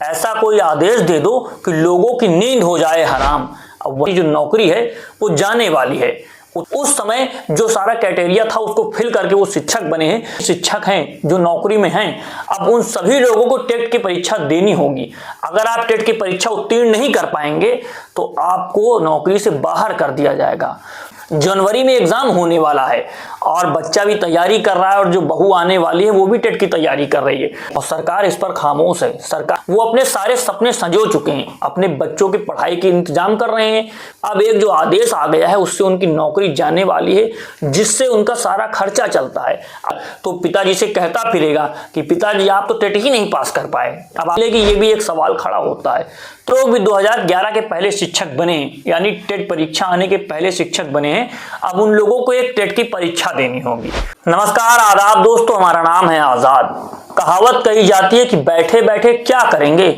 ऐसा कोई आदेश दे दो कि लोगों की नींद हो जाए हराम। अब वही जो नौकरी है वो जाने वाली है। उस समय जो सारा क्राइटेरिया था उसको फिल करके वो शिक्षक बने हैं, शिक्षक हैं जो नौकरी में हैं। अब उन सभी लोगों को टेट की परीक्षा देनी होगी। अगर आप टेट की परीक्षा उत्तीर्ण नहीं कर पाएंगे तो आपको नौकरी से बाहर कर दिया जाएगा। जनवरी में एग्जाम होने वाला है और बच्चा भी तैयारी कर रहा है और जो बहू आने वाली है वो भी टेट की तैयारी कर रही है और सरकार इस पर खामोश है। सरकार वो अपने सारे सपने संजो चुके हैं, अपने बच्चों की पढ़ाई के इंतजाम कर रहे हैं। अब एक जो आदेश आ गया है उससे उनकी नौकरी जाने वाली है, जिससे उनका सारा खर्चा चलता है। तो पिताजी से कहता फिरेगा कि पिताजी आप तो टेट ही नहीं पास कर पाए। अब लेकिन ये भी एक सवाल खड़ा होता है, तो भी 2011 के पहले शिक्षक बने, यानी टेट परीक्षा आने के पहले शिक्षक बने हैं। अब उन लोगों को एक टेट की परीक्षा देनी होगी। नमस्कार, आदाब दोस्तों, हमारा नाम है आजाद। कहावत कही जाती है कि बैठे बैठे क्या करेंगे,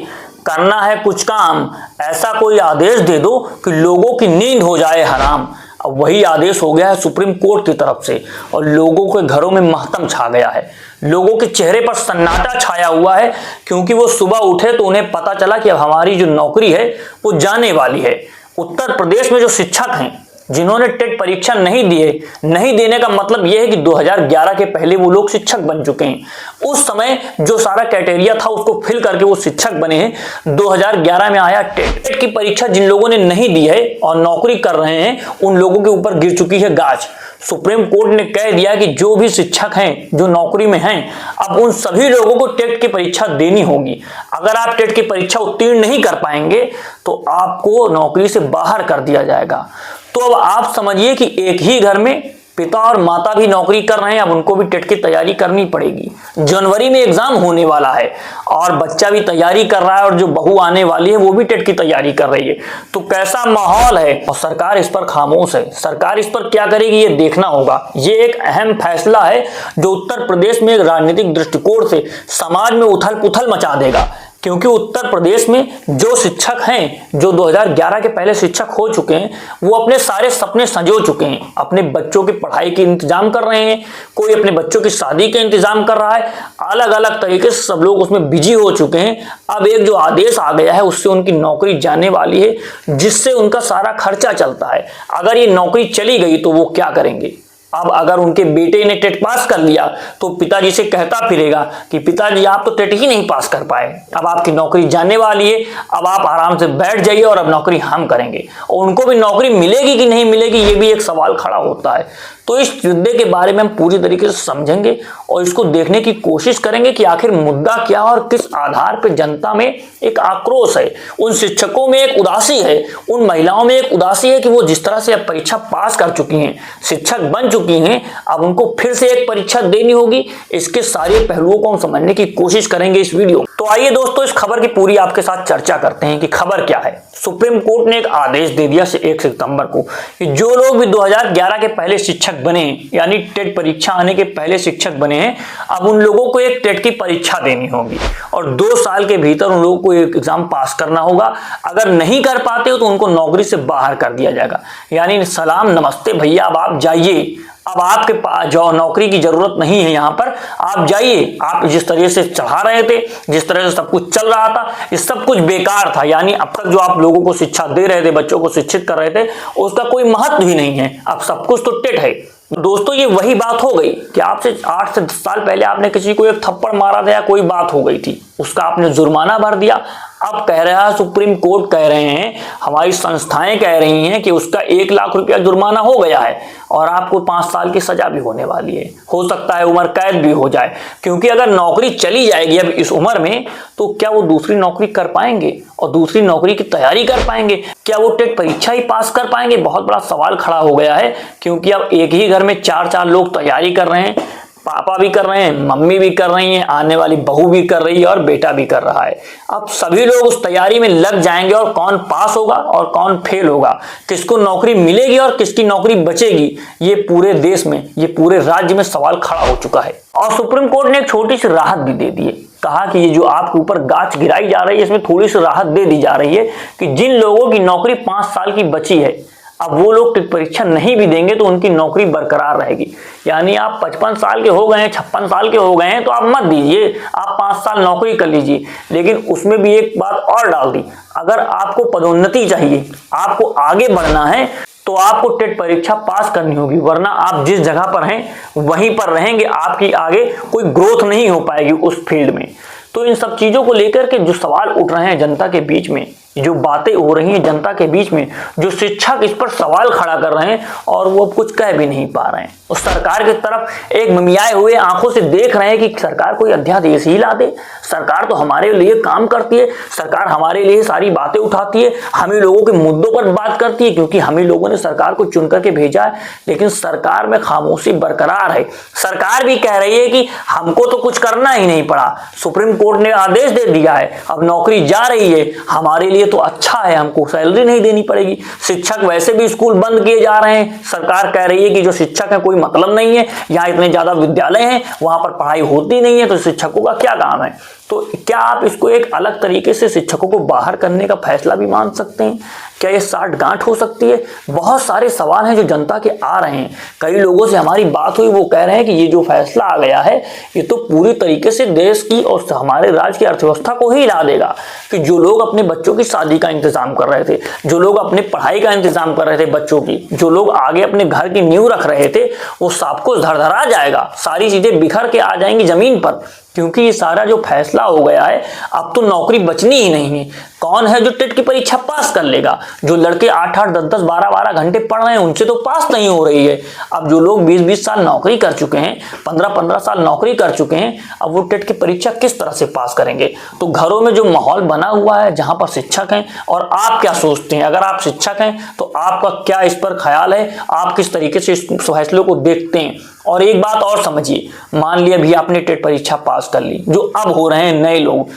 करना है कुछ काम, ऐसा कोई आदेश दे दो कि लोगों की नींद हो जाए हराम। अब वही आदेश हो गया है सुप्रीम कोर्ट की तरफ से और लोगों के घरों में मातम छा गया है। लोगों के चेहरे पर सन्नाटा छाया हुआ है, क्योंकि वो सुबह उठे तो उन्हें पता चला कि अब हमारी जो नौकरी है वो जाने वाली है। उत्तर प्रदेश में जो शिक्षक हैं जिन्होंने टेट परीक्षा नहीं दिए, नहीं देने का मतलब यह है कि 2011 के पहले वो लोग शिक्षक बन चुके हैं। उस समय जो सारा क्राइटेरिया था उसको फिल करके वो शिक्षक बने हैं। 2011 में आया टेट की परीक्षा जिन लोगों ने नहीं दी है और नौकरी कर रहे हैं उन लोगों के ऊपर गिर चुकी है गाज। सुप्रीम कोर्ट ने कह दिया कि जो भी शिक्षक हैं जो नौकरी में हैं, अब उन सभी लोगों को टेट की परीक्षा देनी होगी। अगर आप टेट की परीक्षा उत्तीर्ण नहीं कर पाएंगे तो आपको नौकरी से बाहर कर दिया जाएगा। तो अब आप समझिए कि एक ही घर में पिता और माता भी नौकरी कर रहे हैं, अब उनको भी टेट की तैयारी करनी पड़ेगी। जनवरी में एग्जाम होने वाला है और बच्चा भी तैयारी कर रहा है और जो बहू आने वाली है वो भी टेट की तैयारी कर रही है। तो कैसा माहौल है और सरकार इस पर खामोश है। सरकार इस पर क्या करेगी ये देखना होगा। ये एक अहम फैसला है जो उत्तर प्रदेश में एक राजनीतिक दृष्टिकोण से समाज में उथल पुथल मचा देगा, क्योंकि उत्तर प्रदेश में जो शिक्षक हैं जो 2011 के पहले शिक्षक हो चुके हैं वो अपने सारे सपने संजो चुके हैं, अपने बच्चों की पढ़ाई के इंतजाम कर रहे हैं, कोई अपने बच्चों की शादी का इंतजाम कर रहा है, अलग अलग तरीके से सब लोग उसमें बिजी हो चुके हैं। अब एक जो आदेश आ गया है उससे उनकी नौकरी जाने वाली है, जिससे उनका सारा खर्चा चलता है। अगर ये नौकरी चली गई तो वो क्या करेंगे। अब अगर उनके बेटे ने टेट पास कर लिया तो पिताजी से कहता फिरेगा कि पिताजी आप तो टेट ही नहीं पास कर पाए, अब आपकी नौकरी जाने वाली है, अब आप आराम से बैठ जाइए और अब नौकरी हम करेंगे। और उनको भी नौकरी मिलेगी कि नहीं मिलेगी ये भी एक सवाल खड़ा होता है। तो इस मुद्दे के बारे में हम पूरी तरीके से समझेंगे और इसको देखने की कोशिश करेंगे कि आखिर मुद्दा क्या और किस आधार पर जनता में एक आक्रोश है, उन शिक्षकों में एक उदासी है, उन महिलाओं में एक उदासी है कि वो जिस तरह से अब परीक्षा पास कर चुकी हैं, शिक्षक बन चुकी हैं, अब उनको फिर से एक परीक्षा देनी होगी। इसके सारे पहलुओं को हम समझने की कोशिश करेंगे इस वीडियो। तो आइए दोस्तों इस खबर की पूरी आपके साथ चर्चा करते हैं कि खबर क्या है। सुप्रीम कोर्ट ने एक आदेश दे दिया 1 सितंबर को कि जो लोग भी 2011 के पहले शिक्षक बने, यानी टेट परीक्षा आने के पहले शिक्षक बने हैं, अब उन लोगों को एक टेट की परीक्षा देनी होगी और 2 साल के भीतर उन लोगों को एक एग्जाम पास करना होगा। अगर नहीं कर पाते हो तो उनको नौकरी से बाहर कर दिया जाएगा, यानी सलाम नमस्ते भैया अब आप जाइए, अब आपके पास जो नौकरी की जरूरत नहीं है, यहाँ पर आप जाइए। आप जिस तरह से चढ़ा रहे थे, जिस तरह से सब कुछ चल रहा था, ये सब कुछ बेकार था। यानी अब तक जो आप लोगों को शिक्षा दे रहे थे, बच्चों को शिक्षित कर रहे थे, उसका कोई महत्व ही नहीं है। अब सब कुछ तो टेट है। दोस्तों ये वही बात हो गई कि आपसे 8 से 10 साल पहले आपने किसी को एक थप्पड़ मारा था या कोई बात हो गई थी, उसका आपने जुर्माना भर दिया। अब कह रहा है सुप्रीम कोर्ट कह रहे हैं, हमारी संस्थाएं कह रही हैं कि उसका 1 लाख रुपया जुर्माना हो गया है और आपको 5 साल की सजा भी होने वाली है, हो सकता है उम्र कैद भी हो जाए। क्योंकि अगर नौकरी चली जाएगी अब इस उम्र में तो क्या वो दूसरी नौकरी कर पाएंगे और दूसरी नौकरी की तैयारी कर पाएंगे, क्या वो टेट परीक्षा ही पास कर पाएंगे। बहुत बड़ा सवाल खड़ा हो गया है, क्योंकि अब एक ही घर में 4-4 लोग तैयारी कर रहे हैं, पापा भी कर रहे हैं, मम्मी भी कर रही हैं, आने वाली बहू भी कर रही है और बेटा भी कर रहा है। अब सभी लोग उस तैयारी में लग जाएंगे और कौन पास होगा और कौन फेल होगा, किसको नौकरी मिलेगी और किसकी नौकरी बचेगी, ये पूरे देश में, ये पूरे राज्य में सवाल खड़ा हो चुका है। और सुप्रीम कोर्ट ने एक छोटी सी राहत भी दे दी है, कहा कि ये जो आपके ऊपर गाज गिराई जा रही है इसमें थोड़ी सी राहत दे दी जा रही है कि जिन लोगों की नौकरी 5 साल की बची है, अब वो लोग टेट परीक्षा नहीं भी देंगे तो उनकी नौकरी बरकरार रहेगी। यानी आप 55 साल के हो गए हैं, 56 साल के हो गए हैं तो आप मत दीजिए, आप 5 साल नौकरी कर लीजिए। लेकिन उसमें भी एक बात और डाल दी, अगर आपको पदोन्नति चाहिए, आपको आगे बढ़ना है, तो आपको टेट परीक्षा पास करनी होगी, वरना आप जिस जगह पर हैं वहीं पर रहेंगे, आपकी आगे कोई ग्रोथ नहीं हो पाएगी उस फील्ड में। तो इन सब चीजों को लेकर के जो सवाल उठ रहे हैं जनता के बीच में, जो बातें हो रही हैं जनता के बीच में, जो शिक्षक इस पर सवाल खड़ा कर रहे हैं और वो कुछ कह भी नहीं पा रहे हैं। उस सरकार की तरफ एक ममियाए हुए आंखों से देख रहे हैं कि सरकार कोई अध्यादेश ही ला दे। सरकार तो हमारे लिए काम करती है, सरकार हमारे लिए सारी बातें उठाती है, हमें लोगों के मुद्दों पर बात करती है, क्योंकि हमें लोगों ने सरकार को चुन करके भेजा है। लेकिन सरकार में खामोशी बरकरार है। सरकार भी कह रही है कि हमको तो कुछ करना ही नहीं पड़ा, सुप्रीम कोर्ट ने आदेश दे दिया है, अब नौकरी जा रही है, हमारे लिए तो अच्छा है, हमको सैलरी नहीं देनी पड़ेगी। शिक्षक वैसे भी स्कूल बंद किए जा रहे हैं, सरकार कह रही है कि जो शिक्षक है कोई मतलब नहीं है, यहाँ इतने ज्यादा विद्यालय हैं, वहां पर पढ़ाई होती नहीं है, तो शिक्षकों का क्या काम है। तो क्या आप इसको एक अलग तरीके से शिक्षकों को बाहर करने का फैसला भी मान सकते हैं? क्या ये साठगांठ हो सकती है? बहुत सारे सवाल हैं जो जनता के आ रहे हैं। कई लोगों से हमारी बात हुई, वो कह रहे हैं कि ये जो फैसला आ गया है ये तो पूरी तरीके से देश की और हमारे राज्य की अर्थव्यवस्था को ही हिला देगा। कि जो लोग अपने बच्चों की शादी का इंतजाम कर रहे थे, जो लोग अपने पढ़ाई का इंतजाम कर रहे थे बच्चों की, जो लोग आगे अपने घर की नींव रख रहे थे, वो सब कुछ धड़धड़ा जाएगा, सारी चीजें बिखर के आ जाएंगी जमीन पर। क्योंकि ये सारा जो फैसला हो गया है, अब तो नौकरी बचनी ही नहीं है। कौन है जो टेट की परीक्षा पास कर लेगा? जो लड़के 8-8, 10-10, 12-12 घंटे पढ़ रहे हैं उनसे तो पास नहीं हो रही है। अब जो लोग 20-20 साल नौकरी कर चुके हैं, 15-15 साल नौकरी कर चुके हैं, अब वो टेट की परीक्षा किस तरह से पास करेंगे? तो घरों में जो माहौल बना हुआ है जहां पर शिक्षक हैं, और आप क्या सोचते हैं? अगर आप शिक्षक हैं तो आपका क्या इस पर ख्याल है? आप किस तरीके से इस फैसले को देखते हैं? और एक बात और समझिए, मान लिया भी आपने टेट परीक्षा पास कर ली, जो अब हो रहे हैं नए लोग,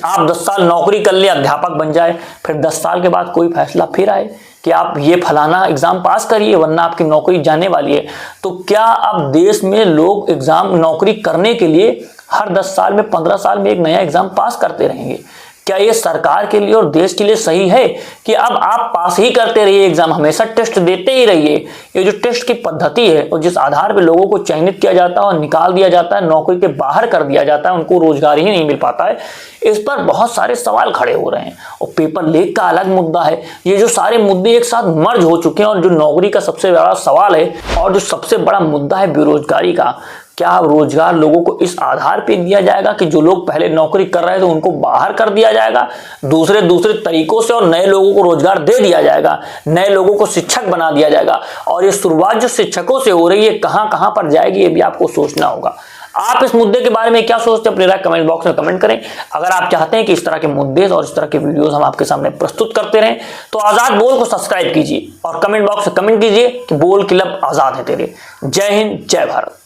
आप 10 साल नौकरी कर ले, अध्यापक बन जाए, फिर 10 साल के बाद कोई फैसला फिर आए कि आप ये फलाना एग्जाम पास करिए वरना आपकी नौकरी जाने वाली है। तो क्या अब देश में लोग एग्जाम नौकरी करने के लिए हर 10 साल में, 15 साल में एक नया एग्जाम पास करते रहेंगे? क्या ये सरकार के लिए और देश के लिए सही है कि अब आप पास ही करते रहिए एग्जाम, हमेशा टेस्ट देते ही रहिए? ये जो टेस्ट की पद्धति है और जिस आधार पे लोगों को चयनित किया जाता है और निकाल दिया जाता है, नौकरी के बाहर कर दिया जाता है, उनको रोजगार ही नहीं मिल पाता है, इस पर बहुत सारे सवाल खड़े हो रहे हैं। और पेपर लीक का अलग मुद्दा है। ये जो सारे मुद्दे एक साथ मर्ज हो चुके हैं, और जो नौकरी का सबसे बड़ा सवाल है और जो सबसे बड़ा मुद्दा है बेरोजगारी का, क्या रोजगार लोगों को इस आधार पे दिया जाएगा कि जो लोग पहले नौकरी कर रहे थे उनको बाहर कर दिया जाएगा दूसरे तरीकों से, और नए लोगों को रोजगार दे दिया जाएगा, नए लोगों को शिक्षक बना दिया जाएगा? और ये शुरुआत जो शिक्षकों से हो रही है, कहां कहां पर जाएगी, ये भी आपको सोचना होगा। आप इस मुद्दे के बारे में क्या सोचते हैं? अपनी राय कमेंट बॉक्स में कमेंट करें। अगर आप चाहते हैं कि इस तरह के मुद्दे और इस तरह के वीडियोस हम आपके सामने प्रस्तुत करते रहें तो आजाद बोल को सब्सक्राइब कीजिए और कमेंट बॉक्स में कमेंट कीजिए कि बोल क्लब आजाद है तेरे। जय हिंद, जय भारत।